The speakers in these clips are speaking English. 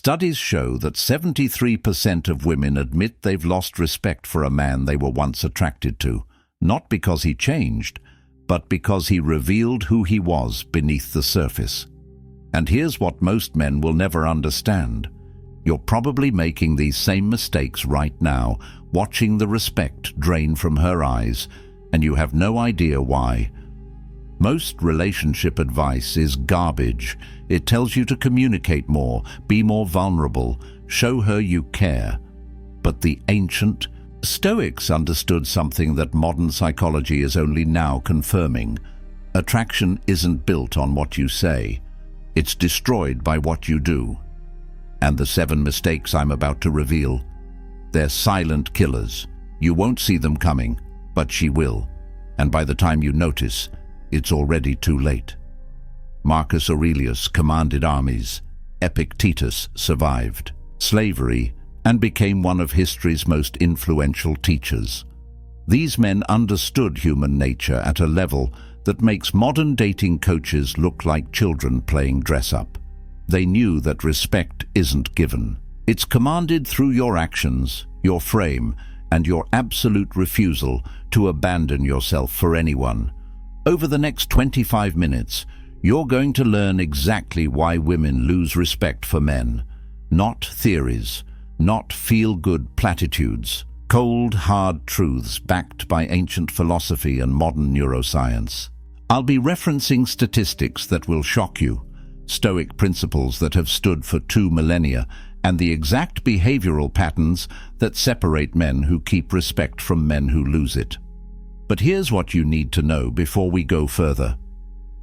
Studies show that 73% of women admit they've lost respect for a man they were once attracted to, not because he changed, but because he revealed who he was beneath the surface. And here's what most men will never understand. You're probably making these same mistakes right now, watching the respect drain from her eyes, and you have no idea why. Most relationship advice is garbage. It tells you to communicate more, be more vulnerable, show her you care. But the ancient Stoics understood something that modern psychology is only now confirming. Attraction isn't built on what you say. It's destroyed by what you do. And the 7 mistakes I'm about to reveal, they're silent killers. You won't see them coming, but she will. And by the time you notice, it's already too late. Marcus Aurelius commanded armies. Epictetus survived slavery and became one of history's most influential teachers. These men understood human nature at a level that makes modern dating coaches look like children playing dress-up. They knew that respect isn't given. It's commanded through your actions, your frame, and your absolute refusal to abandon yourself for anyone. Over the next 25 minutes, you're going to learn exactly why women lose respect for men. Not theories, not feel-good platitudes. Cold, hard truths backed by ancient philosophy and modern neuroscience. I'll be referencing statistics that will shock you, Stoic principles that have stood for 2 millennia, and the exact behavioral patterns that separate men who keep respect from men who lose it. But here's what you need to know before we go further.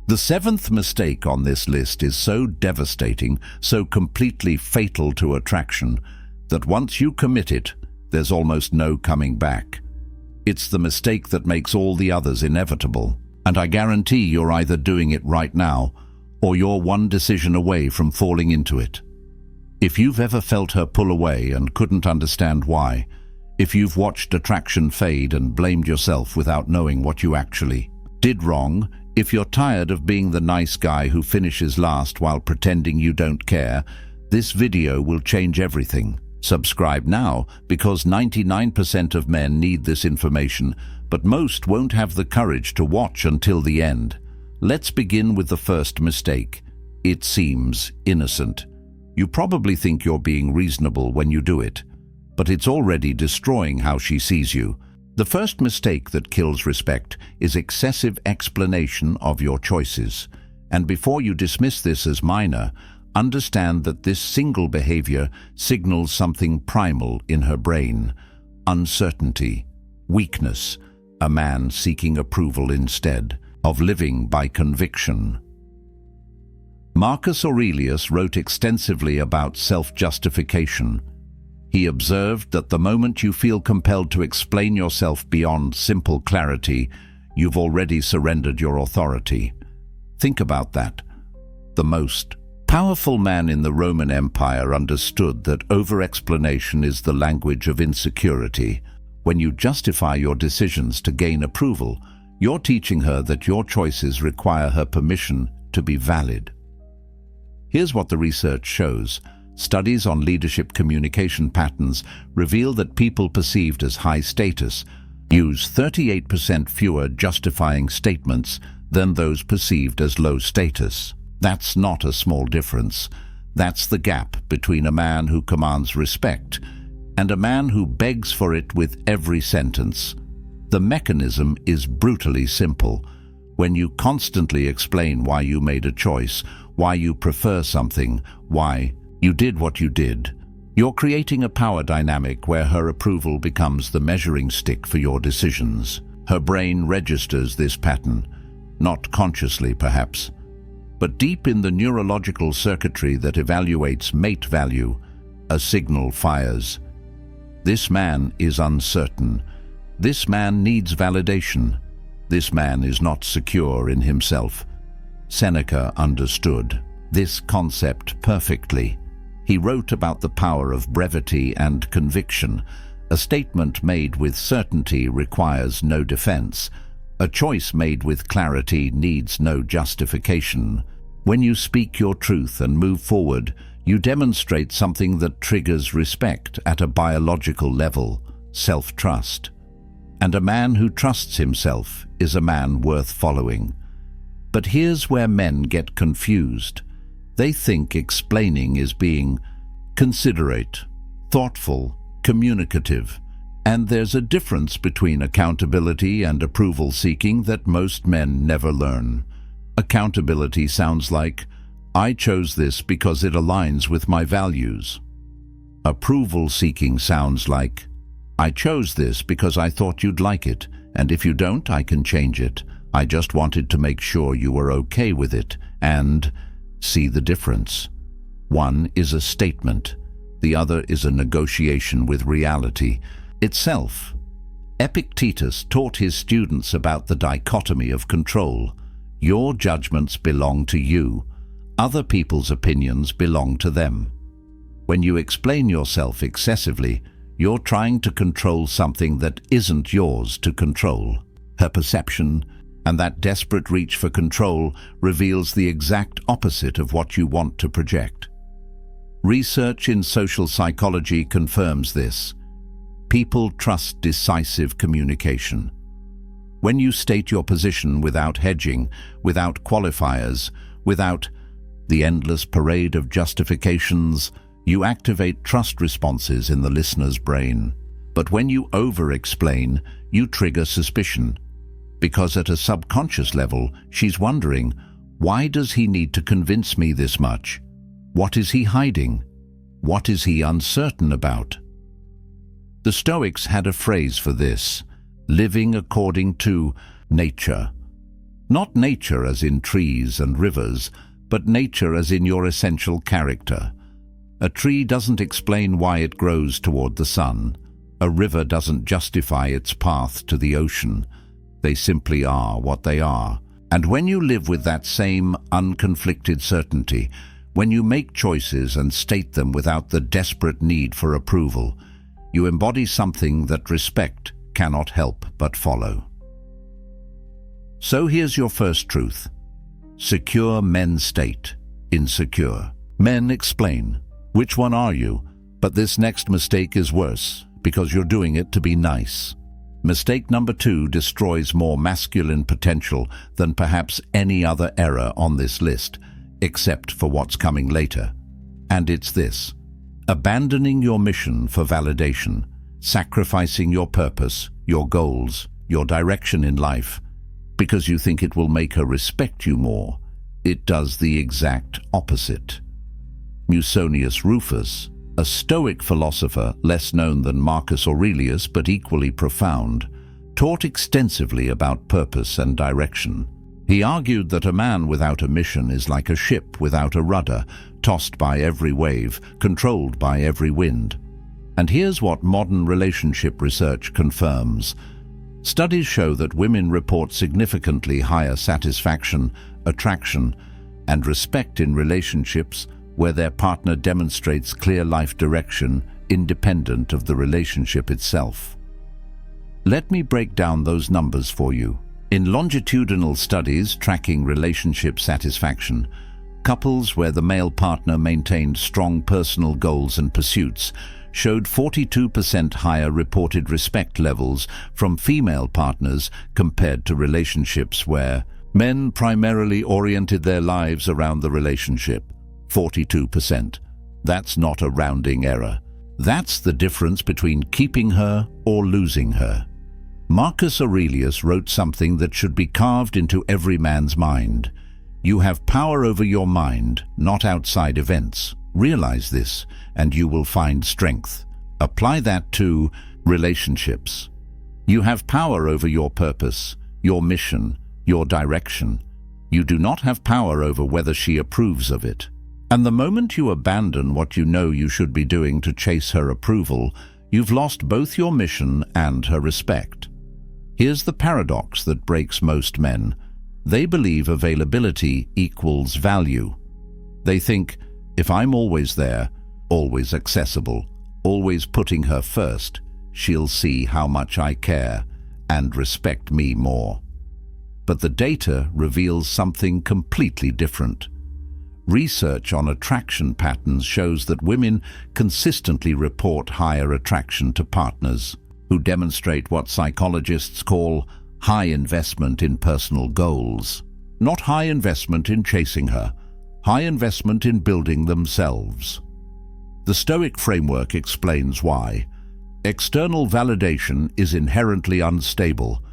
The 7th mistake on this list is so devastating, so completely fatal to attraction, that once you commit it, there's almost no coming back. It's the mistake that makes all the others inevitable, and I guarantee you're either doing it right now, or you're one decision away from falling into it. If you've ever felt her pull away and couldn't understand why, if you've watched attraction fade and blamed yourself without knowing what you actually did wrong, if you're tired of being the nice guy who finishes last while pretending you don't care, this video will change everything. Subscribe now, because 99% of men need this information, but most won't have the courage to watch until the end. Let's begin with the first mistake. It seems innocent. You probably think you're being reasonable when you do it, but it's already destroying how she sees you. The first mistake that kills respect is excessive explanation of your choices. And before you dismiss this as minor, understand that this single behavior signals something primal in her brain: uncertainty, weakness, a man seeking approval instead of living by conviction. Marcus Aurelius wrote extensively about self-justification. He observed that the moment you feel compelled to explain yourself beyond simple clarity, you've already surrendered your authority. Think about that. The most powerful man in the Roman Empire understood that over-explanation is the language of insecurity. When you justify your decisions to gain approval, you're teaching her that your choices require her permission to be valid. Here's what the research shows. Studies on leadership communication patterns reveal that people perceived as high status use 38% fewer justifying statements than those perceived as low status. That's not a small difference. That's the gap between a man who commands respect and a man who begs for it with every sentence. The mechanism is brutally simple. When you constantly explain why you made a choice, why you prefer something, why you did what you did, you're creating a power dynamic where her approval becomes the measuring stick for your decisions. Her brain registers this pattern, not consciously perhaps, but deep in the neurological circuitry that evaluates mate value, a signal fires. This man is uncertain. This man needs validation. This man is not secure in himself. Seneca understood this concept perfectly. He wrote about the power of brevity and conviction. A statement made with certainty requires no defense. A choice made with clarity needs no justification. When you speak your truth and move forward, You demonstrate something that triggers respect at a biological level, self-trust. And a man who trusts himself is a man worth following. But here's where men get confused. They think explaining is being considerate, thoughtful, communicative. And there's a difference between accountability and approval seeking that most men never learn. Accountability sounds like, I chose this because it aligns with my values. Approval seeking sounds like, I chose this because I thought you'd like it, and if you don't, I can change it. I just wanted to make sure you were okay with it. And see the difference. One is a statement. The other is a negotiation with reality itself. Epictetus taught his students about the dichotomy of control. Your judgments belong to you. Other people's opinions belong to them. When you explain yourself excessively, you're trying to control something that isn't yours to control. Her perception and that desperate reach for control reveals the exact opposite of what you want to project. Research in social psychology confirms this. People trust decisive communication. When you state your position without hedging, without qualifiers, without the endless parade of justifications, you activate trust responses in the listener's brain. But when you over-explain, you trigger suspicion. Because at a subconscious level, she's wondering, why does he need to convince me this much? What is he hiding? What is he uncertain about? The Stoics had a phrase for this, living according to nature. Not nature as in trees and rivers, but nature as in your essential character. A tree doesn't explain why it grows toward the sun. A river doesn't justify its path to the ocean. They simply are what they are. And when you live with that same unconflicted certainty, when you make choices and state them without the desperate need for approval, you embody something that respect cannot help but follow. So here's your first truth. Secure men state, insecure. Men explain, which one are you? But this next mistake is worse, because you're doing it to be nice. Mistake number 2 destroys more masculine potential than perhaps any other error on this list, except for what's coming later. And it's this: abandoning your mission for validation, sacrificing your purpose, your goals, your direction in life, because you think it will make her respect you more. It does the exact opposite. Musonius Rufus, a Stoic philosopher less known than Marcus Aurelius but equally profound, taught extensively about purpose and direction. He argued that a man without a mission is like a ship without a rudder, tossed by every wave, controlled by every wind. And here's what modern relationship research confirms. Studies show that women report significantly higher satisfaction, attraction, and respect in relationships where their partner demonstrates clear life direction independent of the relationship itself. Let me break down those numbers for you. In longitudinal studies tracking relationship satisfaction, couples where the male partner maintained strong personal goals and pursuits showed 42% higher reported respect levels from female partners compared to relationships where men primarily oriented their lives around the relationship. 42%. That's not a rounding error. That's the difference between keeping her or losing her. Marcus Aurelius wrote something that should be carved into every man's mind. You have power over your mind, not outside events. Realize this, and you will find strength. Apply that to relationships. You have power over your purpose, your mission, your direction. You do not have power over whether she approves of it. And the moment you abandon what you know you should be doing to chase her approval, you've lost both your mission and her respect. Here's the paradox that breaks most men. They believe availability equals value. They think, if I'm always there, always accessible, always putting her first, she'll see how much I care and respect me more. But the data reveals something completely different. Research on attraction patterns shows that women consistently report higher attraction to partners who demonstrate what psychologists call high investment in personal goals. Not high investment in chasing her, high investment in building themselves. The Stoic framework explains why. External validation is inherently unstable.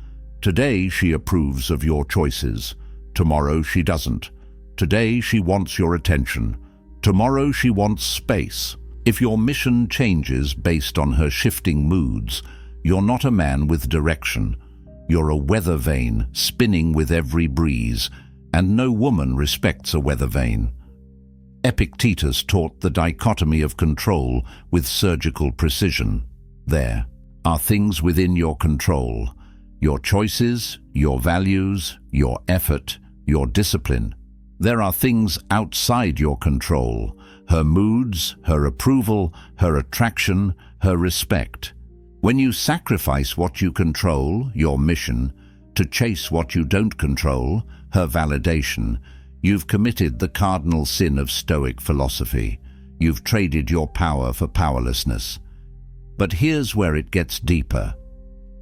Today she approves of your choices. Tomorrow she doesn't. Today she wants your attention. Tomorrow she wants space. If your mission changes based on her shifting moods, you're not a man with direction. You're a weather vane spinning with every breeze, and no woman respects a weather vane. Epictetus taught the dichotomy of control with surgical precision. There are things within your control: your choices, your values, your effort, your discipline. There are things outside your control: her moods, her approval, her attraction, her respect. When you sacrifice what you control, your mission, to chase what you don't control, her validation, you've committed the cardinal sin of Stoic philosophy. You've traded your power for powerlessness. But here's where it gets deeper.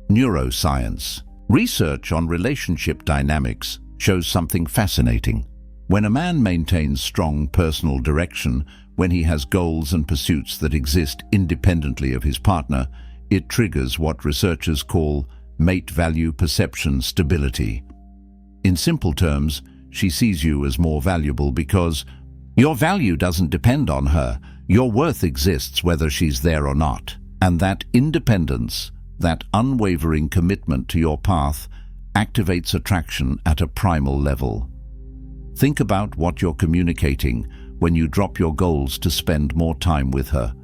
Neuroscience. Research on relationship dynamics shows something fascinating. When a man maintains strong personal direction, when he has goals and pursuits that exist independently of his partner, it triggers what researchers call mate value perception stability. In simple terms, she sees you as more valuable because your value doesn't depend on her. Your worth exists whether she's there or not. And that independence, that unwavering commitment to your path, activates attraction at a primal level. Think about what you're communicating when you drop your goals to spend more time with her,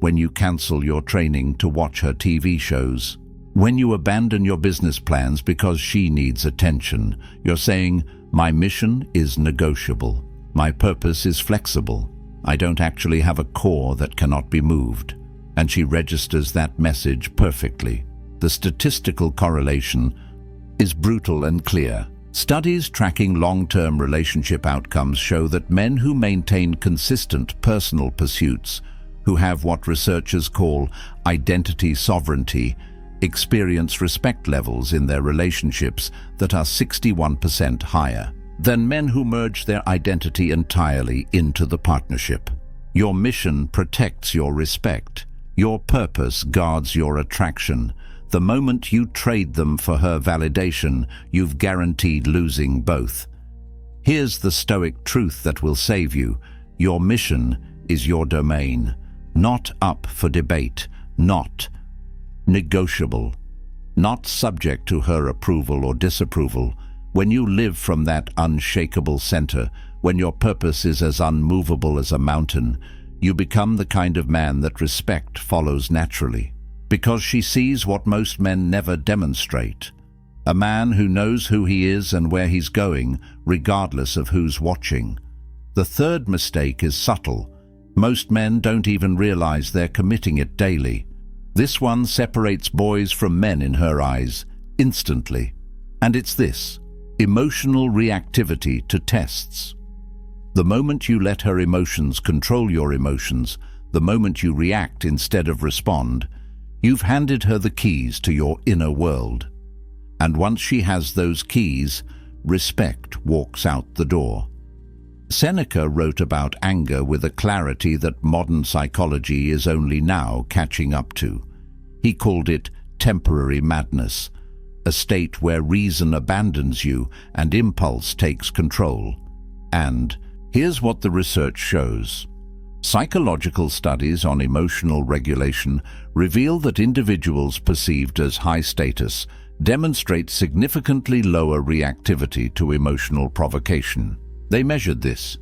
when you cancel your training to watch her TV shows, when you abandon your business plans because she needs attention. You're saying, my mission is negotiable. My purpose is flexible. I don't actually have a core that cannot be moved. And she registers that message perfectly. The statistical correlation is brutal and clear. Studies tracking long-term relationship outcomes show that men who maintain consistent personal pursuits, who have what researchers call identity sovereignty, experience respect levels in their relationships that are 61% higher than men who merge their identity entirely into the partnership. Your mission protects your respect. Your purpose guards your attraction. The moment you trade them for her validation, you've guaranteed losing both. Here's the Stoic truth that will save you. Your mission is your domain, not up for debate, not negotiable, not subject to her approval or disapproval. When you live from that unshakable center, when your purpose is as unmovable as a mountain, you become the kind of man that respect follows naturally, because she sees what most men never demonstrate. A man who knows who he is and where he's going, regardless of who's watching. The third mistake is subtle. Most men don't even realize they're committing it daily. This one separates boys from men in her eyes, instantly. And it's this: emotional reactivity to tests. The moment you let her emotions control your emotions, the moment you react instead of respond, you've handed her the keys to your inner world. And once she has those keys, respect walks out the door. Seneca wrote about anger with a clarity that modern psychology is only now catching up to. He called it temporary madness, a state where reason abandons you and impulse takes control. And here's what the research shows. Psychological studies on emotional regulation reveal that individuals perceived as high status demonstrate significantly lower reactivity to emotional provocation. They measured this.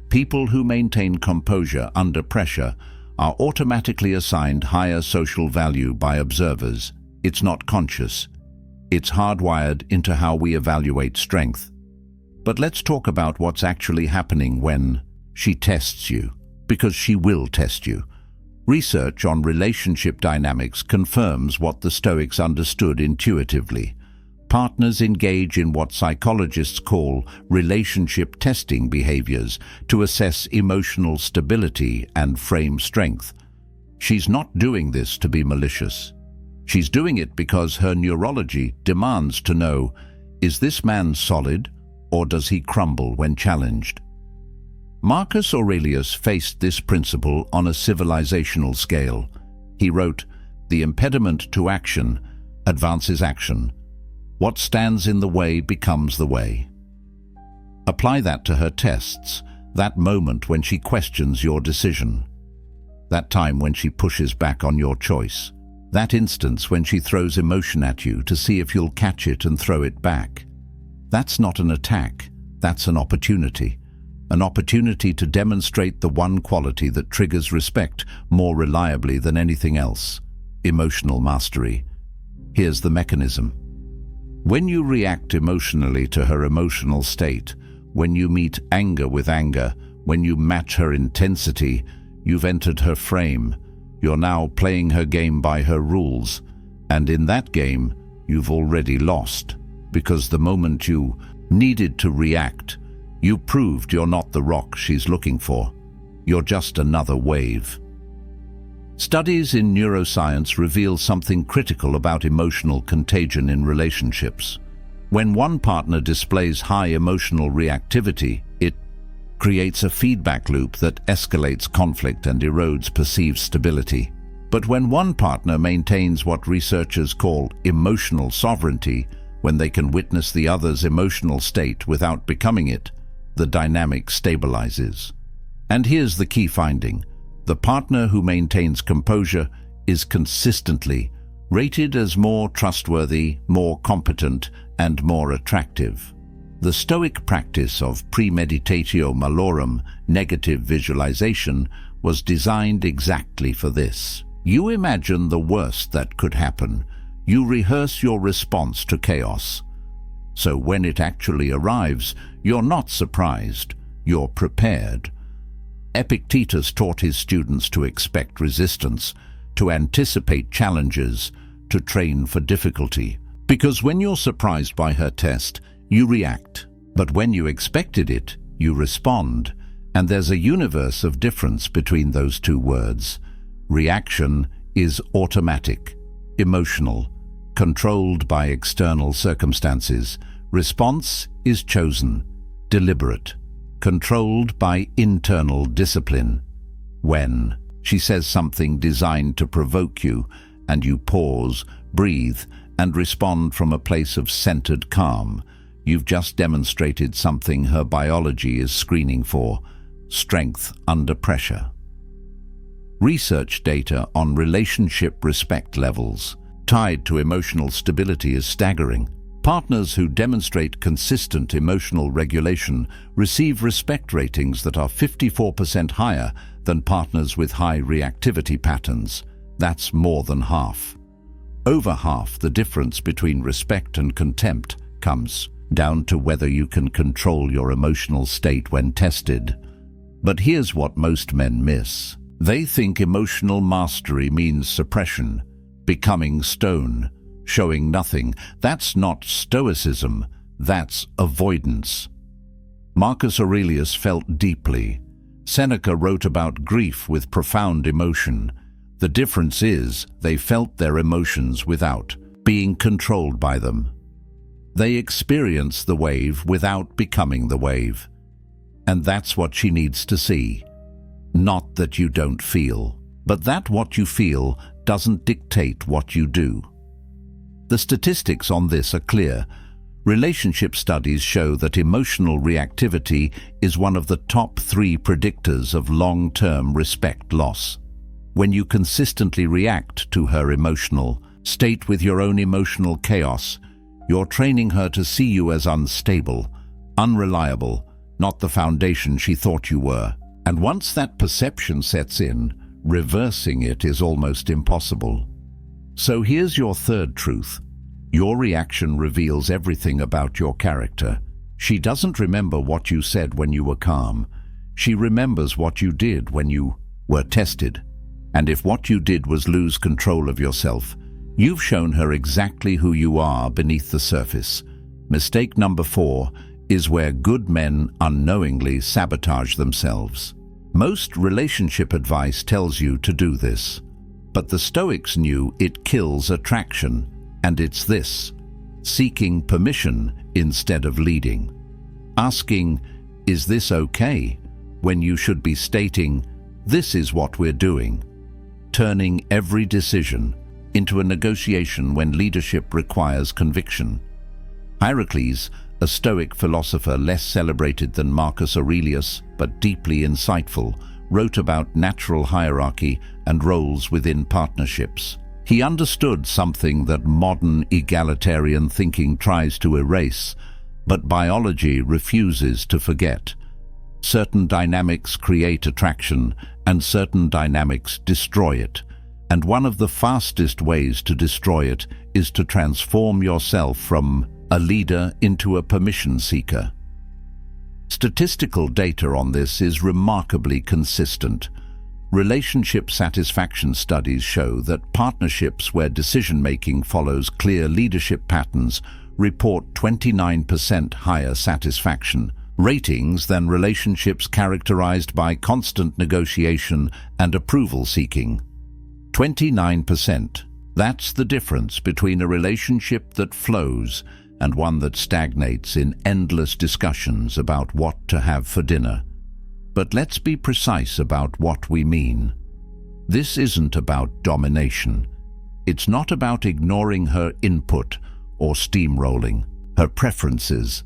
People who maintain composure under pressure are automatically assigned higher social value by observers. It's not conscious. It's hardwired into how we evaluate strength. But let's talk about what's actually happening when she tests you, because she will test you. Research on relationship dynamics confirms what the Stoics understood intuitively. Partners engage in what psychologists call relationship testing behaviors to assess emotional stability and frame strength. She's not doing this to be malicious. She's doing it because her neurology demands to know, is this man solid or does he crumble when challenged? Marcus Aurelius faced this principle on a civilizational scale. He wrote, "The impediment to action advances action. What stands in the way becomes the way." Apply that to her tests, that moment when she questions your decision, that time when she pushes back on your choice, that instance when she throws emotion at you to see if you'll catch it and throw it back. That's not an attack, that's an opportunity to demonstrate the one quality that triggers respect more reliably than anything else: emotional mastery. Here's the mechanism. When you react emotionally to her emotional state, when you meet anger with anger, when you match her intensity, you've entered her frame. You're now playing her game by her rules, and in that game, you've already lost, because the moment you needed to react, you proved you're not the rock she's looking for. You're just another wave. Studies in neuroscience reveal something critical about emotional contagion in relationships. When one partner displays high emotional reactivity, it creates a feedback loop that escalates conflict and erodes perceived stability. But when one partner maintains what researchers call emotional sovereignty, when they can witness the other's emotional state without becoming it, the dynamic stabilizes. And here's the key finding. The partner who maintains composure is consistently rated as more trustworthy, more competent, and more attractive. The Stoic practice of premeditatio malorum, negative visualization, was designed exactly for this. You imagine the worst that could happen. You rehearse your response to chaos. So when it actually arrives, you're not surprised, you're prepared. Epictetus taught his students to expect resistance, to anticipate challenges, to train for difficulty. Because when you're surprised by her test, you react. But when you expected it, you respond. And there's a universe of difference between those two words. Reaction is automatic, emotional, controlled by external circumstances. Response is chosen, deliberate, controlled by internal discipline. When she says something designed to provoke you, and you pause, breathe, and respond from a place of centered calm, you've just demonstrated something her biology is screening for: strength under pressure. Research data on relationship respect levels tied to emotional stability is staggering. Partners who demonstrate consistent emotional regulation receive respect ratings that are 54% higher than partners with high reactivity patterns. That's more than half. Over half the difference between respect and contempt comes down to whether you can control your emotional state when tested. But here's what most men miss. They think emotional mastery means suppression, becoming stone, showing nothing. That's not Stoicism, that's avoidance. Marcus Aurelius felt deeply. Seneca wrote about grief with profound emotion. The difference is they felt their emotions without being controlled by them. They experience the wave without becoming the wave. And that's what she needs to see. Not that you don't feel, but that what you feel doesn't dictate what you do. The statistics on this are clear. Relationship studies show that emotional reactivity is one of the top 3 predictors of long-term respect loss. When you consistently react to her emotional state with your own emotional chaos, you're training her to see you as unstable, unreliable, not the foundation she thought you were. And once that perception sets in, reversing it is almost impossible. So here's your third truth. Your reaction reveals everything about your character. She doesn't remember what you said when you were calm. She remembers what you did when you were tested. And if what you did was lose control of yourself, You've shown her exactly who you are beneath the surface. Mistake number 4 is where good men unknowingly sabotage themselves. Most relationship advice tells you to do this, but the Stoics knew it kills attraction, and it's this: seeking permission instead of leading. Asking, "Is this okay?" when you should be stating, "This is what we're doing." Turning every decision into a negotiation when leadership requires conviction. Hierocles, a Stoic philosopher less celebrated than Marcus Aurelius, but deeply insightful, wrote about natural hierarchy and roles within partnerships. He understood something that modern egalitarian thinking tries to erase, but biology refuses to forget. Certain dynamics create attraction, and certain dynamics destroy it. And one of the fastest ways to destroy it is to transform yourself from a leader into a permission seeker. Statistical data on this is remarkably consistent. Relationship satisfaction studies show that partnerships where decision-making follows clear leadership patterns report 29% higher satisfaction ratings than relationships characterized by constant negotiation and approval seeking. 29%. That's the difference between a relationship that flows and one that stagnates in endless discussions about what to have for dinner. But let's be precise about what we mean. This isn't about domination. It's not about ignoring her input or steamrolling her preferences.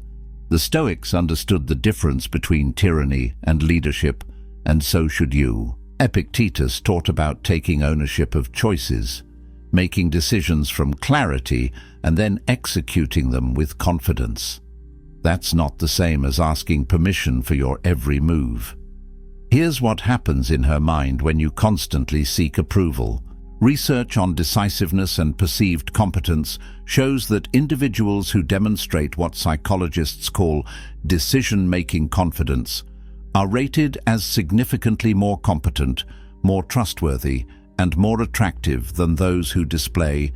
The Stoics understood the difference between tyranny and leadership, and so should you. Epictetus taught about taking ownership of choices, making decisions from clarity, and then executing them with confidence. That's not the same as asking permission for your every move. Here's what happens in her mind when you constantly seek approval. Research on decisiveness and perceived competence shows that individuals who demonstrate what psychologists call decision-making confidence are rated as significantly more competent, more trustworthy, and more attractive than those who display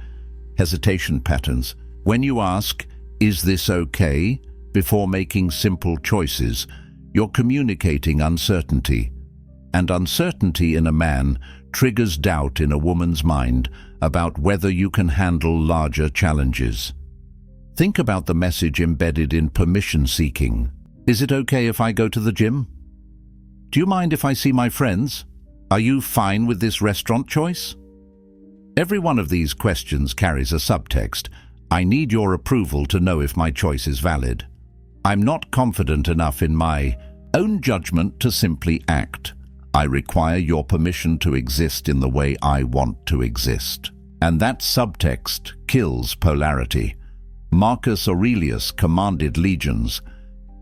hesitation patterns. When you ask, "Is this okay?" before making simple choices, you're communicating uncertainty. And uncertainty in a man triggers doubt in a woman's mind about whether you can handle larger challenges. Think about the message embedded in permission seeking. Is it okay if I go to the gym? Do you mind if I see my friends? Are you fine with this restaurant choice? Every one of these questions carries a subtext. I need your approval to know if my choice is valid. I'm not confident enough in my own judgment to simply act. I require your permission to exist in the way I want to exist. And that subtext kills polarity. Marcus Aurelius commanded legions.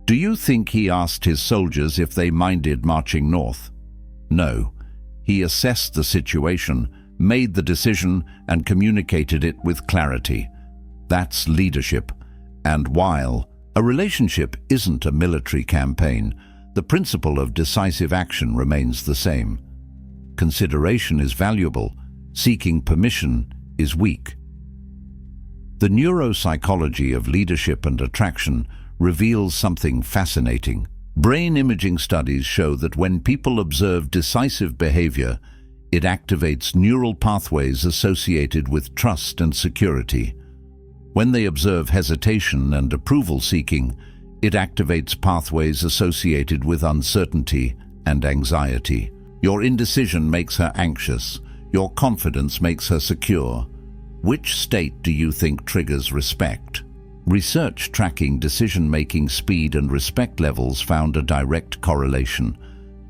Do you think he asked his soldiers if they minded marching north? No. He assessed the situation, made the decision, and communicated it with clarity. That's leadership. And while a relationship isn't a military campaign, the principle of decisive action remains the same. Consideration is valuable. Seeking permission is weak. The neuropsychology of leadership and attraction reveals something fascinating. Brain imaging studies show that when people observe decisive behavior, it activates neural pathways associated with trust and security. When they observe hesitation and approval seeking, it activates pathways associated with uncertainty and anxiety. Your indecision makes her anxious. Your confidence makes her secure. Which state do you think triggers respect? Research tracking decision-making speed and respect levels found a direct correlation.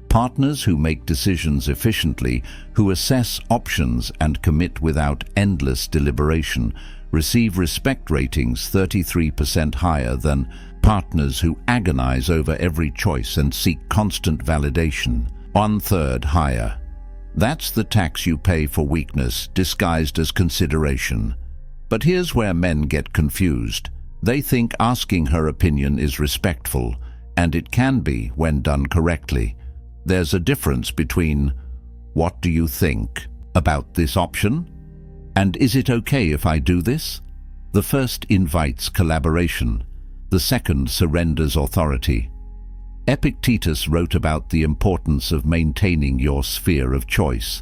Partners who make decisions efficiently, who assess options and commit without endless deliberation, receive respect ratings 33% higher than partners who agonize over every choice and seek constant validation, 1/3 higher. That's the tax you pay for weakness disguised as consideration. But here's where men get confused. They think asking her opinion is respectful, and it can be when done correctly. There's a difference between, "What do you think about this option?" And is it okay if I do this? The first invites collaboration. The second surrenders authority. Epictetus wrote about the importance of maintaining your sphere of choice.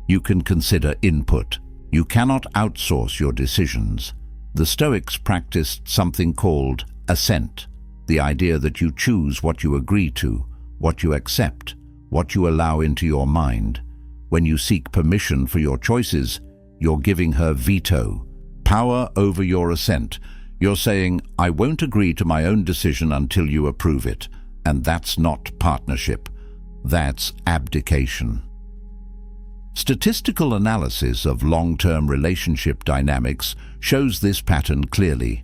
You can consider input. You cannot outsource your decisions. The Stoics practiced something called assent, the idea that you choose what you agree to, what you accept, what you allow into your mind. When you seek permission for your choices, you're giving her veto, power over your assent. You're saying, I won't agree to my own decision until you approve it. And that's not partnership. That's abdication. Statistical analysis of long-term relationship dynamics shows this pattern clearly.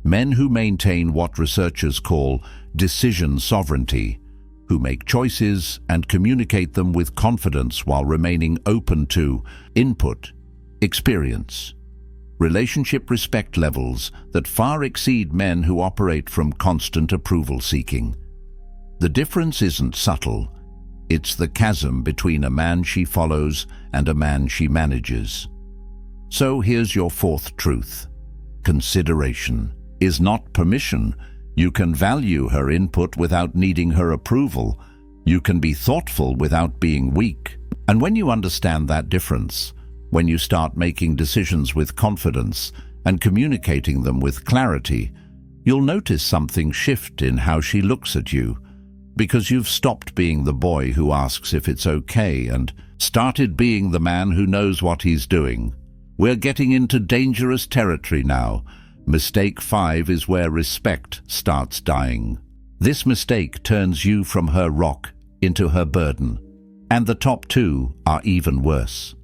Men who maintain what researchers call decision sovereignty, who make choices and communicate them with confidence while remaining open to input, experience, relationship respect levels that far exceed men who operate from constant approval seeking. The difference isn't subtle. It's the chasm between a man she follows and a man she manages. So here's your fourth truth. Consideration is not permission. You can value her input without needing her approval. You can be thoughtful without being weak. And when you understand that difference, when you start making decisions with confidence and communicating them with clarity, you'll notice something shift in how she looks at you, because you've stopped being the boy who asks if it's okay and started being the man who knows what he's doing. We're getting into dangerous territory now. Mistake 5 is where respect starts dying. This mistake turns you from her rock into her burden. And the top 2 are even worse.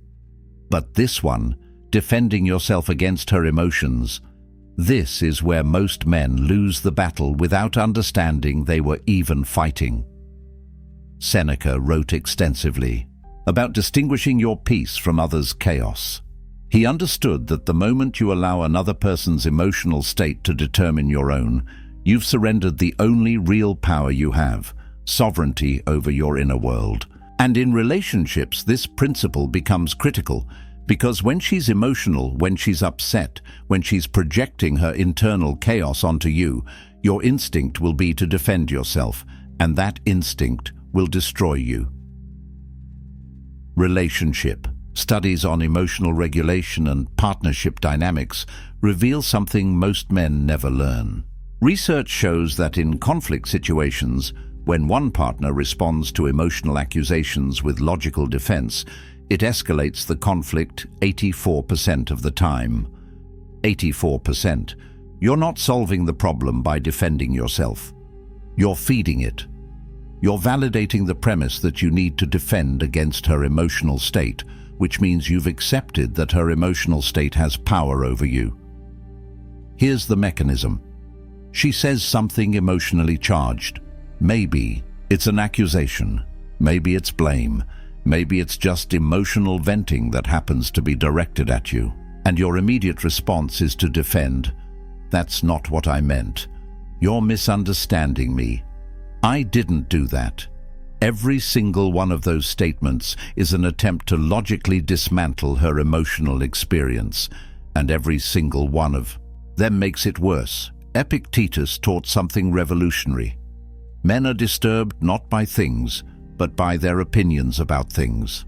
But this one, defending yourself against her emotions, this is where most men lose the battle without understanding they were even fighting. Seneca wrote extensively about distinguishing your peace from others' chaos. He understood that the moment you allow another person's emotional state to determine your own, you've surrendered the only real power you have, sovereignty over your inner world. And in relationships, this principle becomes critical, because when she's emotional, when she's upset, when she's projecting her internal chaos onto you, your instinct will be to defend yourself, and that instinct will destroy you. Relationship. Studies on emotional regulation and partnership dynamics reveal something most men never learn. Research shows that in conflict situations, when one partner responds to emotional accusations with logical defense, it escalates the conflict 84% of the time. 84%. You're not solving the problem by defending yourself. You're feeding it. You're validating the premise that you need to defend against her emotional state, which means you've accepted that her emotional state has power over you. Here's the mechanism. She says something emotionally charged. Maybe it's an accusation. Maybe it's blame. Maybe it's just emotional venting that happens to be directed at you. And your immediate response is to defend. That's not what I meant. You're misunderstanding me. I didn't do that. Every single one of those statements is an attempt to logically dismantle her emotional experience, and every single one of them makes it worse. Epictetus taught something revolutionary. Men are disturbed not by things, but by their opinions about things.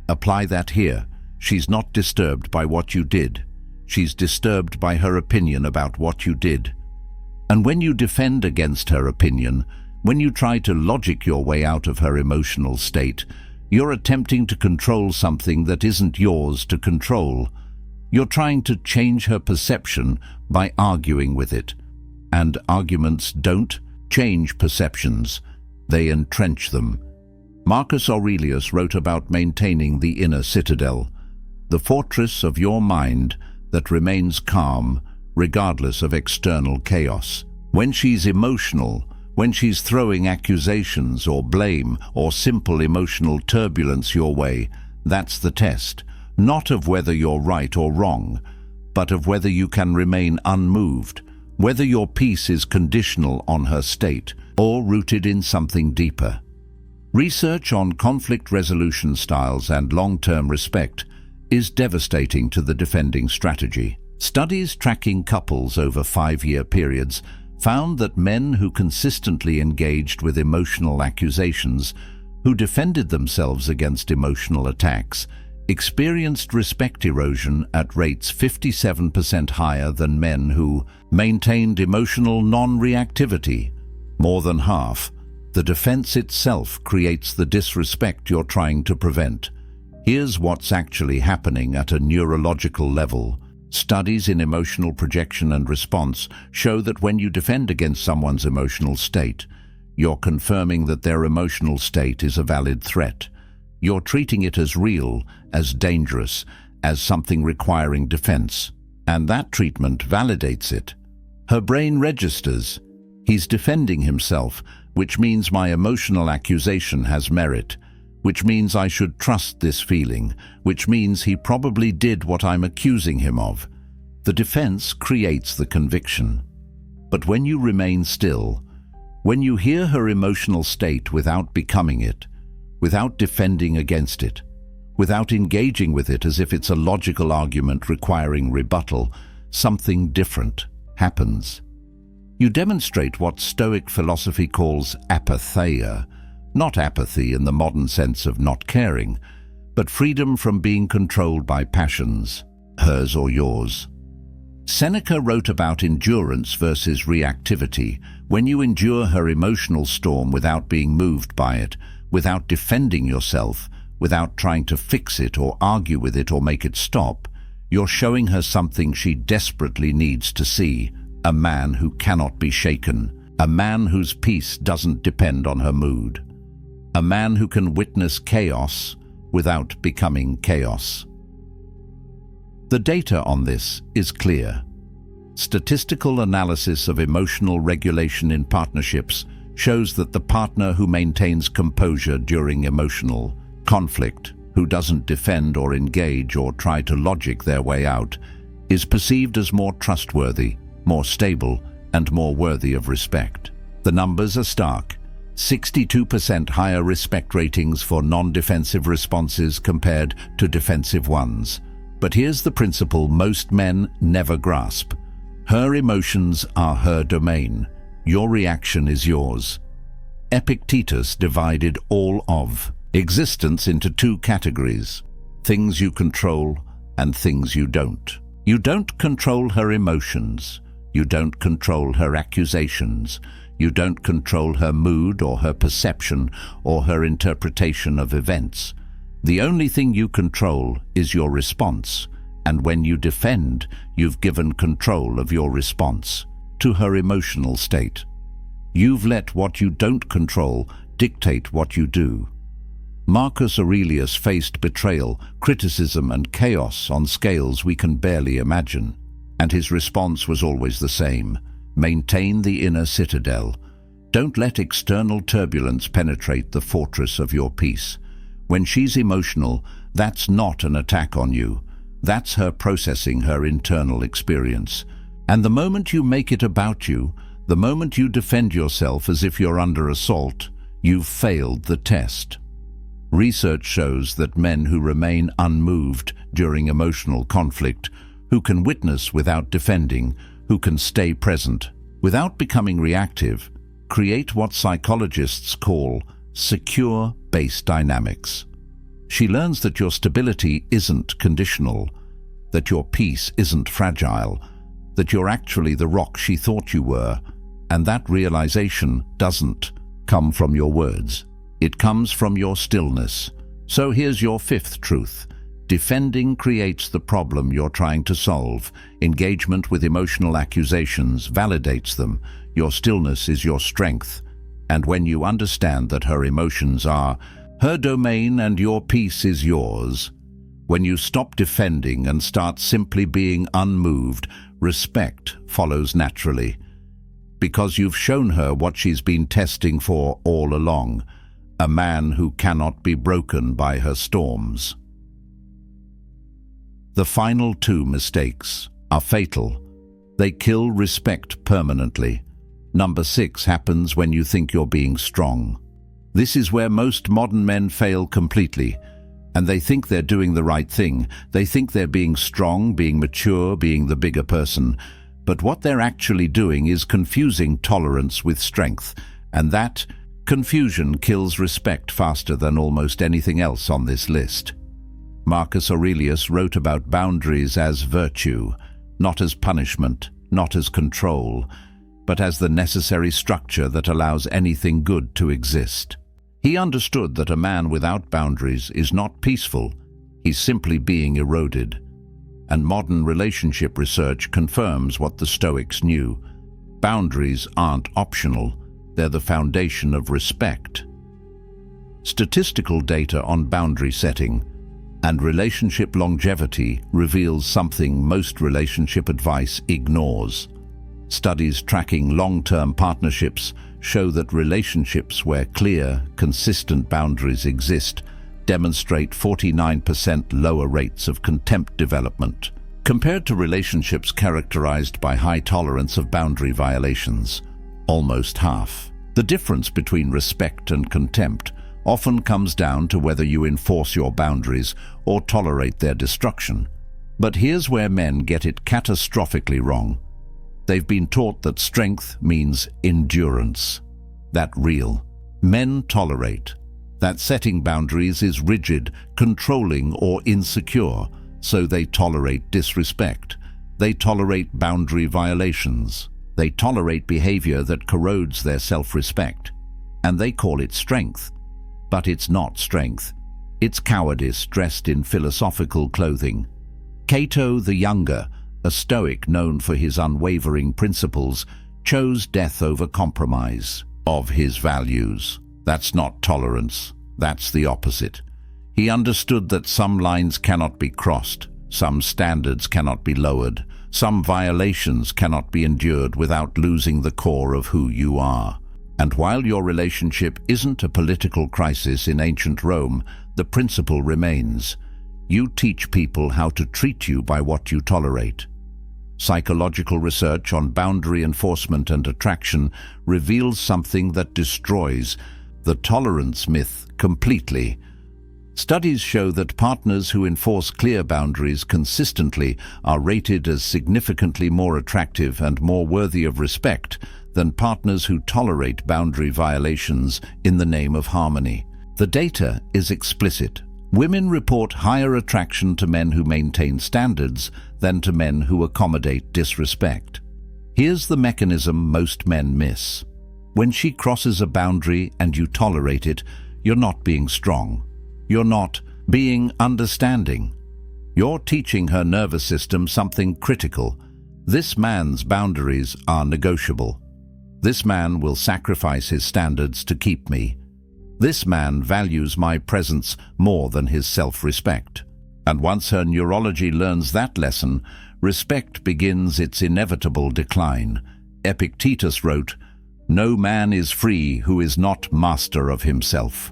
Apply that here. She's not disturbed by what you did. She's disturbed by her opinion about what you did. And when you defend against her opinion, when you try to logic your way out of her emotional state, you're attempting to control something that isn't yours to control. You're trying to change her perception by arguing with it. And arguments don't change perceptions, they entrench them. Marcus Aurelius wrote about maintaining the inner citadel, the fortress of your mind that remains calm regardless of external chaos. When she's emotional, when she's throwing accusations or blame or simple emotional turbulence your way, that's the test, not of whether you're right or wrong, but of whether you can remain unmoved, whether your peace is conditional on her state or rooted in something deeper. Research on conflict resolution styles and long-term respect is devastating to the defending strategy. Studies tracking couples over 5-year periods found that men who consistently engaged with emotional accusations, who defended themselves against emotional attacks, experienced respect erosion at rates 57% higher than men who maintained emotional non-reactivity. More than half. The defense itself creates the disrespect you're trying to prevent. Here's what's actually happening at a neurological level. Studies in emotional projection and response show that when you defend against someone's emotional state, you're confirming that their emotional state is a valid threat. You're treating it as real, as dangerous, as something requiring defense. And that treatment validates it. Her brain registers. He's defending himself, which means my emotional accusation has merit, which means I should trust this feeling, which means he probably did what I'm accusing him of. The defense creates the conviction. But when you remain still, when you hear her emotional state without becoming it, without defending against it, without engaging with it as if it's a logical argument requiring rebuttal, something different happens. You demonstrate what Stoic philosophy calls apatheia, not apathy in the modern sense of not caring, but freedom from being controlled by passions, hers or yours. Seneca wrote about endurance versus reactivity. When you endure her emotional storm without being moved by it, without defending yourself, without trying to fix it or argue with it or make it stop, you're showing her something she desperately needs to see: a man who cannot be shaken, a man whose peace doesn't depend on her mood, a man who can witness chaos without becoming chaos. The data on this is clear. Statistical analysis of emotional regulation in partnerships shows that the partner who maintains composure during emotional conflict, who doesn't defend or engage or try to logic their way out, is perceived as more trustworthy, more stable, and more worthy of respect. The numbers are stark. 62% higher respect ratings for non-defensive responses compared to defensive ones. But here's the principle most men never grasp. Her emotions are her domain. Your reaction is yours. Epictetus divided all of existence into 2 categories: things you control and things you don't. You don't control her emotions. You don't control her accusations. You don't control her mood or her perception or her interpretation of events. The only thing you control is your response, and when you defend, you've given control of your response to her emotional state. You've let what you don't control dictate what you do. Marcus Aurelius faced betrayal, criticism, and chaos on scales we can barely imagine, and his response was always the same: maintain the inner citadel. Don't let external turbulence penetrate the fortress of your peace. When she's emotional, that's not an attack on you. That's her processing her internal experience. And the moment you make it about you, the moment you defend yourself as if you're under assault, you've failed the test. Research shows that men who remain unmoved during emotional conflict, who can witness without defending, who can stay present without becoming reactive, create what psychologists call secure base dynamics. She learns that your stability isn't conditional, that your peace isn't fragile, that you're actually the rock she thought you were, and that realization doesn't come from your words. It comes from your stillness. So here's your 5th truth. Defending creates the problem you're trying to solve. Engagement with emotional accusations validates them. Your stillness is your strength. And when you understand that her emotions are her domain and your peace is yours, when you stop defending and start simply being unmoved, respect follows naturally. Because you've shown her what she's been testing for all along: a man who cannot be broken by her storms. The final 2 mistakes are fatal. They kill respect permanently. Number 6 happens when you think you're being strong. This is where most modern men fail completely. And they think they're doing the right thing. They think they're being strong, being mature, being the bigger person. But what they're actually doing is confusing tolerance with strength, and that confusion kills respect faster than almost anything else on this list. Marcus Aurelius wrote about boundaries as virtue, not as punishment, not as control, but as the necessary structure that allows anything good to exist. He understood that a man without boundaries is not peaceful, he's simply being eroded. And modern relationship research confirms what the Stoics knew. Boundaries aren't optional, they're the foundation of respect. Statistical data on boundary setting and relationship longevity reveals something most relationship advice ignores. Studies tracking long-term partnerships show that relationships where clear, consistent boundaries exist demonstrate 49% lower rates of contempt development, compared to relationships characterized by high tolerance of boundary violations, almost half. The difference between respect and contempt often comes down to whether you enforce your boundaries or tolerate their destruction. But here's where men get it catastrophically wrong. They've been taught that strength means endurance. That real. Men tolerate. That setting boundaries is rigid, controlling, or insecure, so they tolerate disrespect. They tolerate boundary violations. They tolerate behavior that corrodes their self-respect. And they call it strength. But it's not strength. It's cowardice dressed in philosophical clothing. Cato the Younger, a Stoic known for his unwavering principles, chose death over compromise of his values. That's not tolerance. That's the opposite. He understood that some lines cannot be crossed, some standards cannot be lowered, some violations cannot be endured without losing the core of who you are. And while your relationship isn't a political crisis in ancient Rome, the principle remains. You teach people how to treat you by what you tolerate. Psychological research on boundary enforcement and attraction reveals something that destroys the tolerance myth completely. Studies show that partners who enforce clear boundaries consistently are rated as significantly more attractive and more worthy of respect than partners who tolerate boundary violations in the name of harmony. The data is explicit. Women report higher attraction to men who maintain standards than to men who accommodate disrespect. Here's the mechanism most men miss. When she crosses a boundary and you tolerate it, you're not being strong. You're not being understanding. You're teaching her nervous system something critical. This man's boundaries are negotiable. This man will sacrifice his standards to keep me. This man values my presence more than his self-respect. And once her neurology learns that lesson, respect begins its inevitable decline. Epictetus wrote, "No man is free who is not master of himself."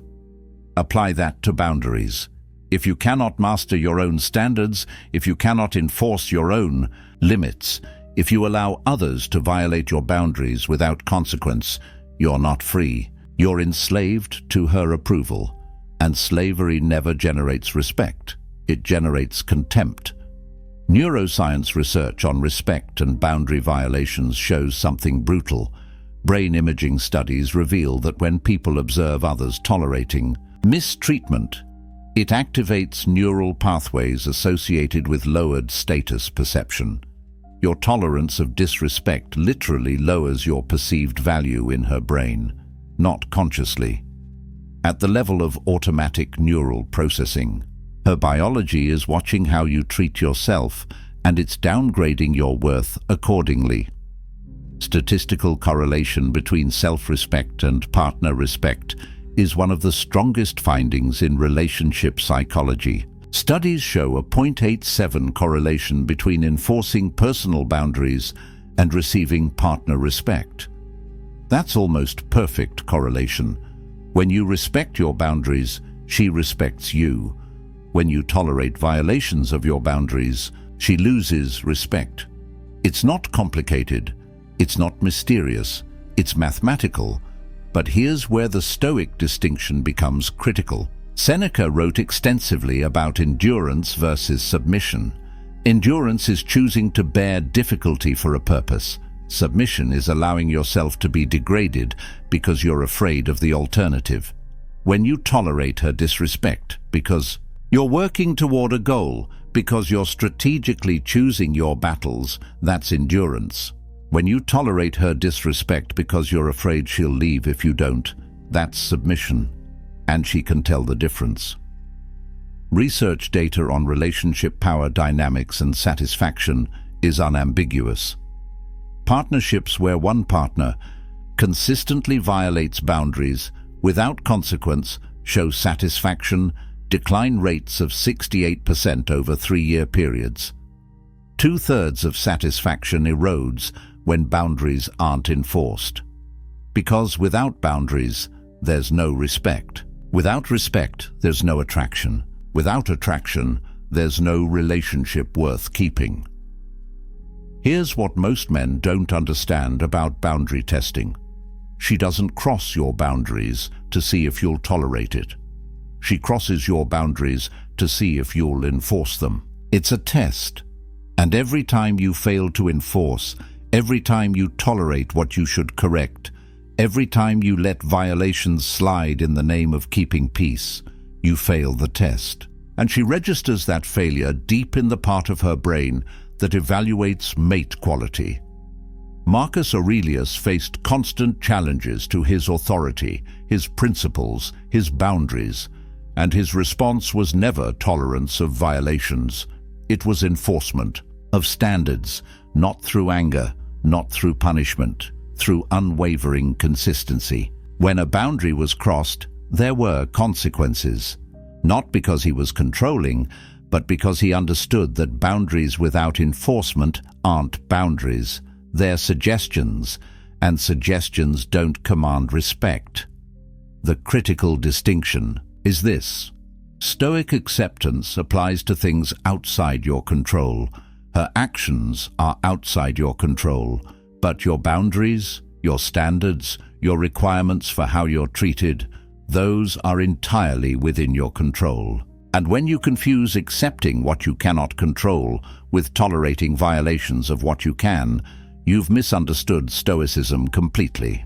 Apply that to boundaries. If you cannot master your own standards, if you cannot enforce your own limits, if you allow others to violate your boundaries without consequence, you're not free. You're enslaved to her approval. And slavery never generates respect. It generates contempt. Neuroscience research on respect and boundary violations shows something brutal. Brain imaging studies reveal that when people observe others tolerating mistreatment, it activates neural pathways associated with lowered status perception. Your tolerance of disrespect literally lowers your perceived value in her brain, not consciously. At the level of automatic neural processing, her biology is watching how you treat yourself, and it's downgrading your worth accordingly. Statistical correlation between self-respect and partner respect is one of the strongest findings in relationship psychology. Studies show a 0.87 correlation between enforcing personal boundaries and receiving partner respect. That's almost perfect correlation. When you respect your boundaries, she respects you. When you tolerate violations of your boundaries, she loses respect. It's not complicated. It's not mysterious. It's mathematical. But here's where the Stoic distinction becomes critical. Seneca wrote extensively about endurance versus submission. Endurance is choosing to bear difficulty for a purpose. Submission is allowing yourself to be degraded because you're afraid of the alternative. When you tolerate her disrespect because you're working toward a goal, because you're strategically choosing your battles, that's endurance. When you tolerate her disrespect because you're afraid she'll leave if you don't, that's submission. And she can tell the difference. Research data on relationship power dynamics and satisfaction is unambiguous. Partnerships where one partner consistently violates boundaries without consequence show satisfaction decline rates of 68% over 3-year periods. 2/3 of satisfaction erodes when boundaries aren't enforced. Because without boundaries, there's no respect. Without respect, there's no attraction. Without attraction, there's no relationship worth keeping. Here's what most men don't understand about boundary testing. She doesn't cross your boundaries to see if you'll tolerate it. She crosses your boundaries to see if you'll enforce them. It's a test. And every time you fail to enforce, every time you tolerate what you should correct, every time you let violations slide in the name of keeping peace, you fail the test. And she registers that failure deep in the part of her brain that evaluates mate quality. Marcus Aurelius faced constant challenges to his authority, his principles, his boundaries, and his response was never tolerance of violations. It was enforcement of standards, not through anger, not through punishment, through unwavering consistency. When a boundary was crossed, there were consequences. Not because he was controlling, but because he understood that boundaries without enforcement aren't boundaries. They're suggestions, and suggestions don't command respect. The critical distinction is this. Stoic acceptance applies to things outside your control. Her actions are outside your control, but your boundaries, your standards, your requirements for how you're treated, those are entirely within your control. And when you confuse accepting what you cannot control with tolerating violations of what you can, you've misunderstood Stoicism completely.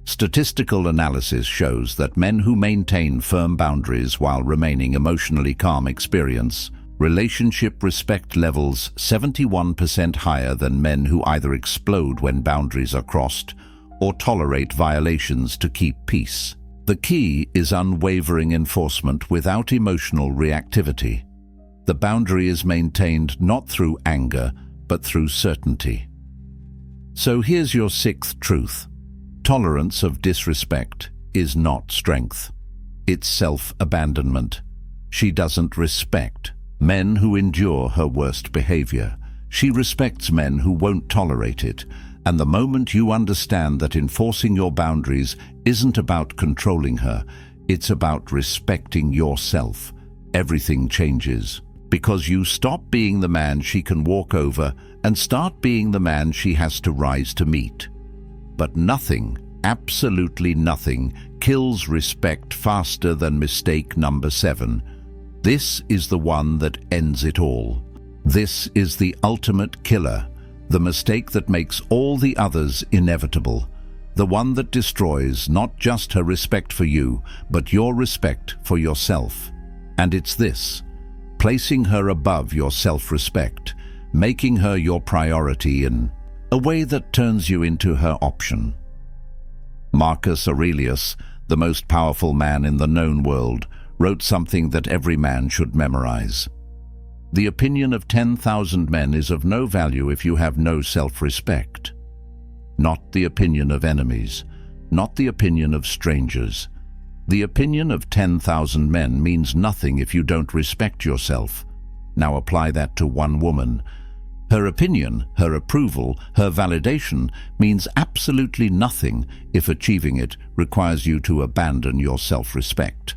Statistical analysis shows that men who maintain firm boundaries while remaining emotionally calm experience relationship respect levels 71% higher than men who either explode when boundaries are crossed or tolerate violations to keep peace. The key is unwavering enforcement without emotional reactivity. The boundary is maintained not through anger, but through certainty. So here's your 6th truth. Tolerance of disrespect is not strength. It's self-abandonment. She doesn't respect men who endure her worst behavior. She respects men who won't tolerate it. And the moment you understand that enforcing your boundaries isn't about controlling her, it's about respecting yourself, everything changes. Because you stop being the man she can walk over and start being the man she has to rise to meet. But nothing, absolutely nothing, kills respect faster than mistake number 7. This is the one that ends it all. This is the ultimate killer. The mistake that makes all the others inevitable. The one that destroys not just her respect for you, but your respect for yourself. And it's this: placing her above your self-respect, making her your priority in a way that turns you into her option. Marcus Aurelius, the most powerful man in the known world, wrote something that every man should memorize. The opinion of 10,000 men is of no value if you have no self-respect. Not the opinion of enemies, not the opinion of strangers. The opinion of 10,000 men means nothing if you don't respect yourself. Now apply that to one woman. Her opinion, her approval, her validation means absolutely nothing if achieving it requires you to abandon your self-respect.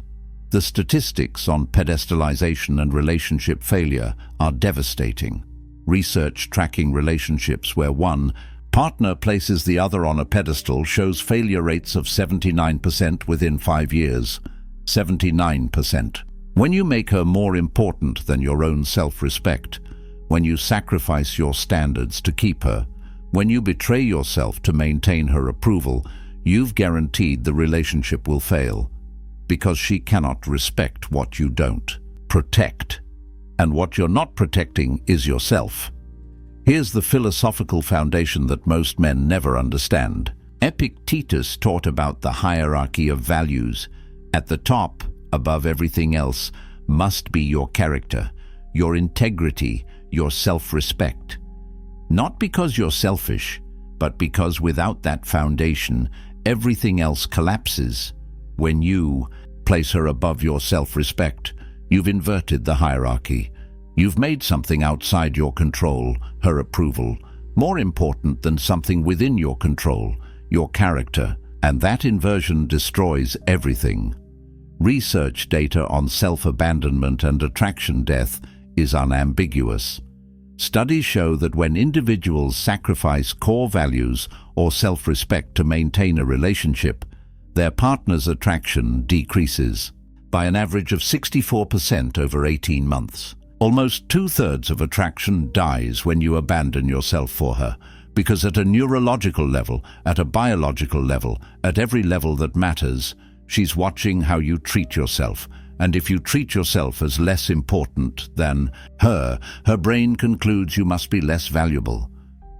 The statistics on pedestalization and relationship failure are devastating. Research tracking relationships where one partner places the other on a pedestal shows failure rates of 79% within 5 years. 79%. When you make her more important than your own self-respect, when you sacrifice your standards to keep her, when you betray yourself to maintain her approval, you've guaranteed the relationship will fail, because she cannot respect what you don't protect. And what you're not protecting is yourself. Here's the philosophical foundation that most men never understand. Epictetus taught about the hierarchy of values. At the top, above everything else, must be your character, your integrity, your self-respect. Not because you're selfish, but because without that foundation, everything else collapses. When you place her above your self-respect, you've inverted the hierarchy. You've made something outside your control, her approval, more important than something within your control, your character, and that inversion destroys everything. Research data on self-abandonment and attraction death is unambiguous. Studies show that when individuals sacrifice core values or self-respect to maintain a relationship, their partner's attraction decreases by an average of 64% over 18 months. Almost two-thirds of attraction dies when you abandon yourself for her, because at a neurological level, at a biological level, at every level that matters, she's watching how you treat yourself. And if you treat yourself as less important than her brain concludes you must be less valuable.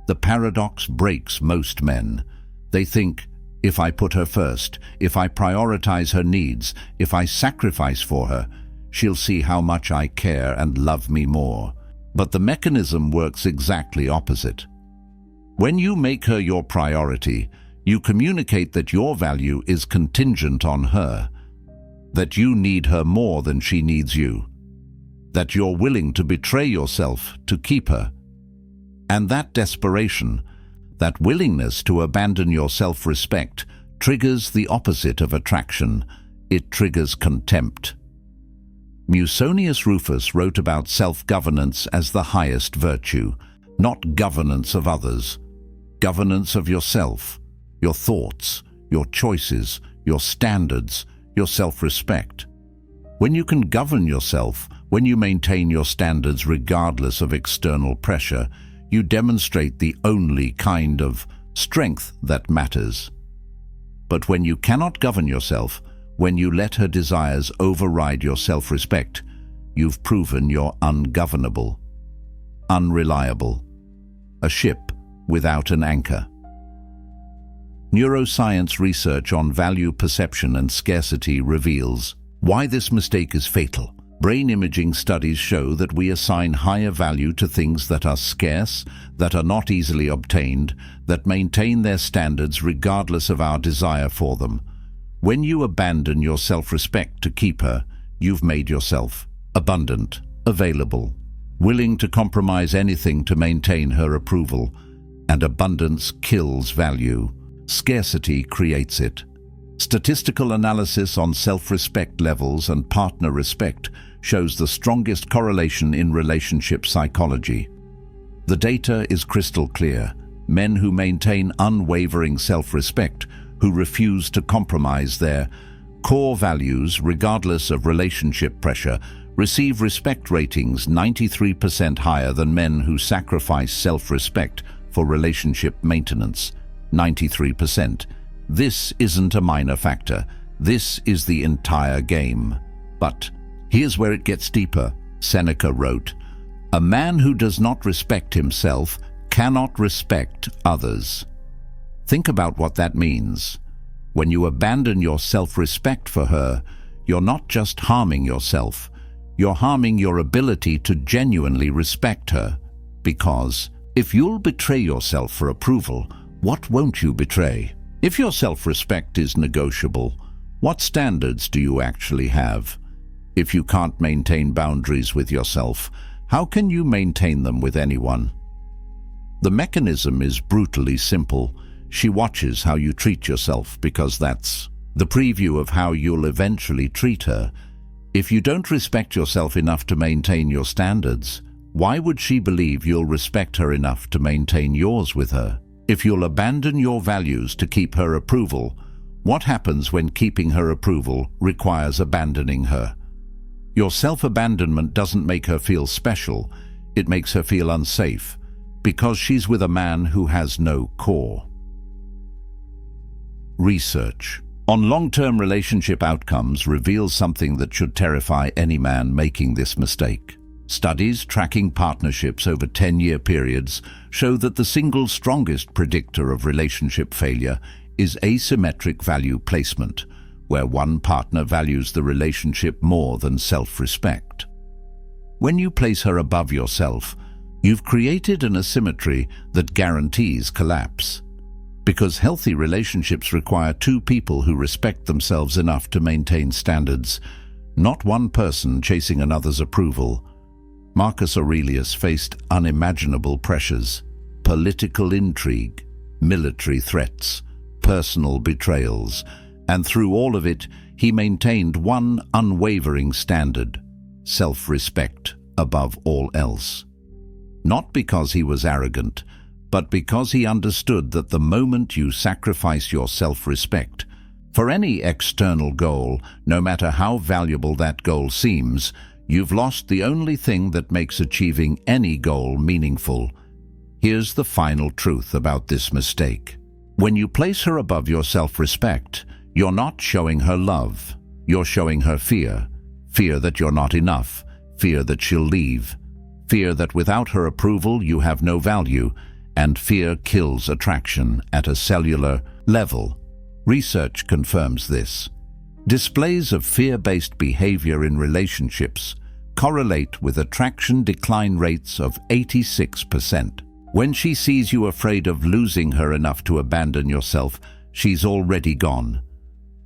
The paradox breaks most men. They think, if I put her first, if I prioritize her needs, if I sacrifice for her, she'll see how much I care and love me more. But the mechanism works exactly opposite. When you make her your priority, you communicate that your value is contingent on her, that you need her more than she needs you, that you're willing to betray yourself to keep her. And that desperation, that willingness to abandon your self-respect, triggers the opposite of attraction. It triggers contempt. Musonius Rufus wrote about self-governance as the highest virtue, not governance of others, governance of yourself, your thoughts, your choices, your standards, your self-respect. When you can govern yourself, when you maintain your standards regardless of external pressure, you demonstrate the only kind of strength that matters. But when you cannot govern yourself, when you let her desires override your self-respect, you've proven you're ungovernable, unreliable, a ship without an anchor. Neuroscience research on value perception and scarcity reveals why this mistake is fatal. Brain imaging studies show that we assign higher value to things that are scarce, that are not easily obtained, that maintain their standards regardless of our desire for them. When you abandon your self-respect to keep her, you've made yourself abundant, available, willing to compromise anything to maintain her approval. And abundance kills value. Scarcity creates it. Statistical analysis on self-respect levels and partner respect shows the strongest correlation in relationship psychology. The data is crystal clear. Men who maintain unwavering self-respect, who refuse to compromise their core values regardless of relationship pressure, receive respect ratings 93% higher than men who sacrifice self-respect for relationship maintenance. 93%. This isn't a minor factor. This is the entire game. But here's where it gets deeper. Seneca wrote, "A man who does not respect himself cannot respect others." Think about what that means. When you abandon your self-respect for her, you're not just harming yourself, you're harming your ability to genuinely respect her. Because if you'll betray yourself for approval, what won't you betray? If your self-respect is negotiable, what standards do you actually have? If you can't maintain boundaries with yourself, how can you maintain them with anyone? The mechanism is brutally simple. She watches how you treat yourself because that's the preview of how you'll eventually treat her. If you don't respect yourself enough to maintain your standards, why would she believe you'll respect her enough to maintain yours with her? If you'll abandon your values to keep her approval, What happens when keeping her approval requires abandoning her? Your self-abandonment doesn't make her feel special, it makes her feel unsafe, because she's with a man who has no core. Research on long-term relationship outcomes reveals something that should terrify any man making this mistake. Studies tracking partnerships over 10-year periods show that the single strongest predictor of relationship failure is asymmetric value placement, where one partner values the relationship more than self-respect. When you place her above yourself, you've created an asymmetry that guarantees collapse. Because healthy relationships require two people who respect themselves enough to maintain standards, not one person chasing another's approval. Marcus Aurelius faced unimaginable pressures: political intrigue, military threats, personal betrayals, and through all of it, he maintained one unwavering standard: self-respect above all else. Not because he was arrogant, but because he understood that the moment you sacrifice your self-respect for any external goal, no matter how valuable that goal seems, you've lost the only thing that makes achieving any goal meaningful. Here's the final truth about this mistake. When you place her above your self-respect, you're not showing her love. You're showing her fear. Fear that you're not enough. Fear that she'll leave. Fear that without her approval you have no value. And fear kills attraction at a cellular level. Research confirms this. Displays of fear-based behavior in relationships correlate with attraction decline rates of 86%. When she sees you afraid of losing her enough to abandon yourself, she's already gone.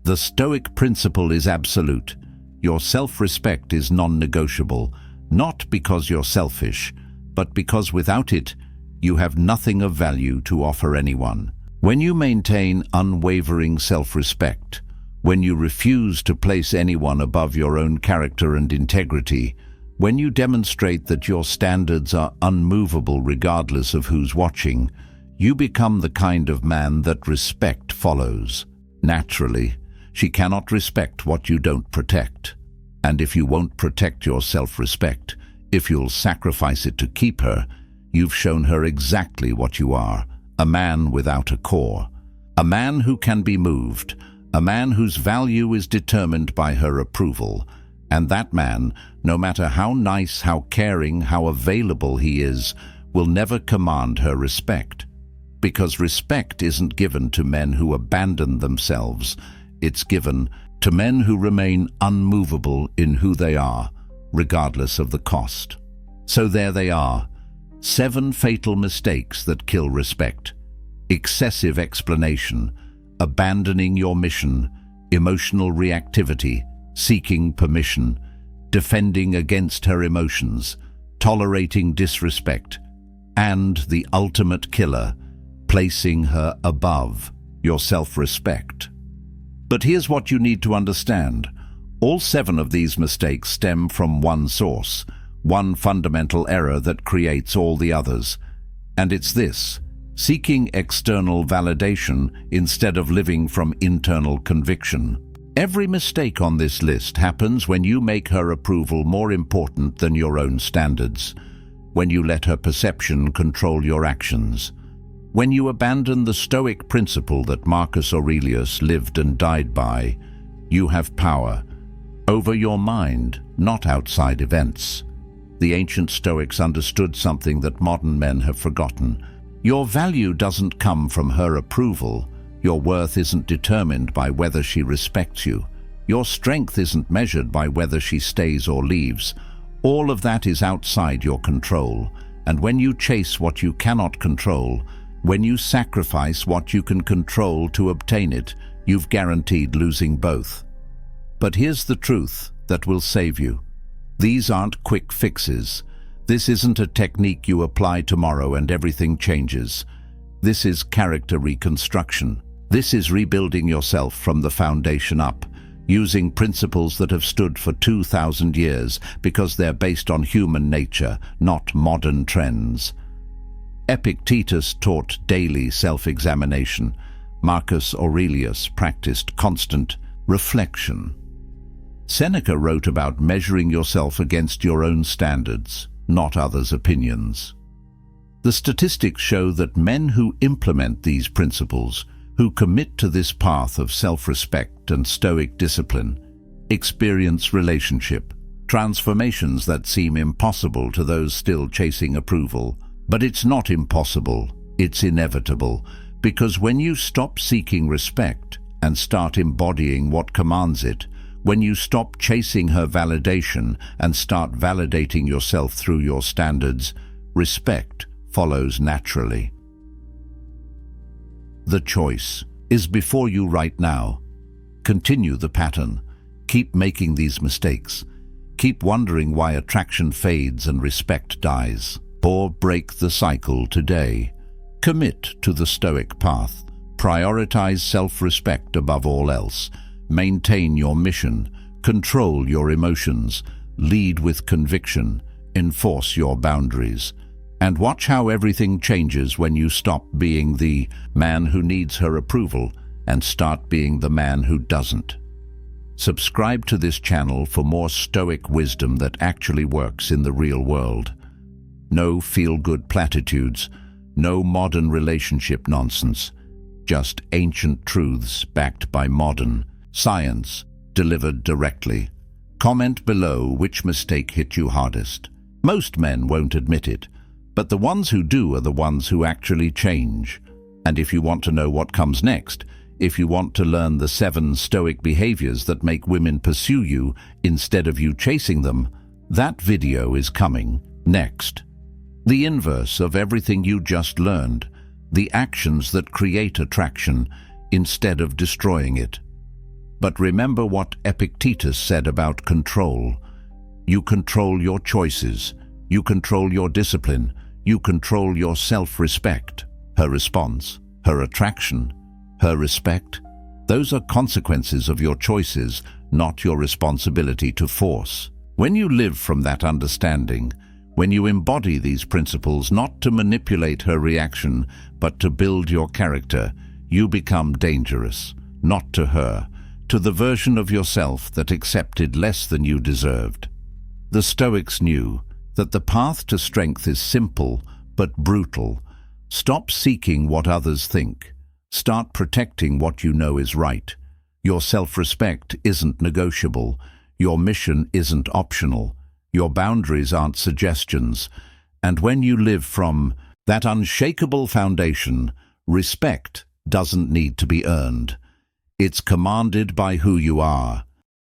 The Stoic principle is absolute. Your self-respect is non-negotiable, not because you're selfish, but because without it, you have nothing of value to offer anyone. When you maintain unwavering self-respect, when you refuse to place anyone above your own character and integrity, when you demonstrate that your standards are unmovable regardless of who's watching, you become the kind of man that respect follows. Naturally, she cannot respect what you don't protect. And if you won't protect your self-respect, if you'll sacrifice it to keep her, you've shown her exactly what you are: a man without a core. A man who can be moved, a man whose value is determined by her approval. And that man, no matter how nice, how caring, how available he is, will never command her respect. Because respect isn't given to men who abandon themselves. It's given to men who remain unmovable in who they are, regardless of the cost. So there they are, 7 fatal mistakes that kill respect: excessive explanation, abandoning your mission, emotional reactivity, seeking permission, defending against her emotions, tolerating disrespect, and the ultimate killer, placing her above your self-respect. But here's what you need to understand. All 7 of these mistakes stem from one source, one fundamental error that creates all the others. And it's this: seeking external validation instead of living from internal conviction. Every mistake on this list happens when you make her approval more important than your own standards, when you let her perception control your actions, when you abandon the Stoic principle that Marcus Aurelius lived and died by. You have power over your mind, not outside events. The ancient Stoics understood something that modern men have forgotten. Your value doesn't come from her approval. Your worth isn't determined by whether she respects you. Your strength isn't measured by whether she stays or leaves. All of that is outside your control. And when you chase what you cannot control, when you sacrifice what you can control to obtain it, you've guaranteed losing both. But here's the truth that will save you. These aren't quick fixes. This isn't a technique you apply tomorrow and everything changes. This is character reconstruction. This is rebuilding yourself from the foundation up, using principles that have stood for 2,000 years because they're based on human nature, not modern trends. Epictetus taught daily self-examination. Marcus Aurelius practiced constant reflection. Seneca wrote about measuring yourself against your own standards, not others' opinions. The statistics show that men who implement these principles, who commit to this path of self-respect and Stoic discipline, experience relationship transformations that seem impossible to those still chasing approval. But it's not impossible, it's inevitable, because when you stop seeking respect and start embodying what commands it, when you stop chasing her validation and start validating yourself through your standards, respect follows naturally. The choice is before you right now. Continue the pattern. Keep making these mistakes. Keep wondering why attraction fades and respect dies. Or break the cycle today. Commit to the Stoic path. Prioritize self-respect above all else. Maintain your mission. Control your emotions. Lead with conviction. Enforce your boundaries. And watch how everything changes when you stop being the man who needs her approval and start being the man who doesn't. Subscribe to this channel for more Stoic wisdom that actually works in the real world. No feel-good platitudes, no modern relationship nonsense, just ancient truths backed by modern science, delivered directly. Comment below which mistake hit you hardest. Most men won't admit it, but the ones who do are the ones who actually change. And if you want to know what comes next, if you want to learn the 7 Stoic behaviors that make women pursue you instead of you chasing them, that video is coming next. The inverse of everything you just learned, the actions that create attraction instead of destroying it. But remember what Epictetus said about control. You control your choices, you control your discipline, you control your self-respect. Her response, her attraction, her respect, those are consequences of your choices, not your responsibility to force. When you live from that understanding, when you embody these principles not to manipulate her reaction, but to build your character, you become dangerous, not to her, to the version of yourself that accepted less than you deserved. The Stoics knew that the path to strength is simple but brutal. Stop seeking what others think. Start protecting what you know is right. Your self-respect isn't negotiable. Your mission isn't optional. Your boundaries aren't suggestions. And when you live from that unshakable foundation, respect doesn't need to be earned. It's commanded by who you are,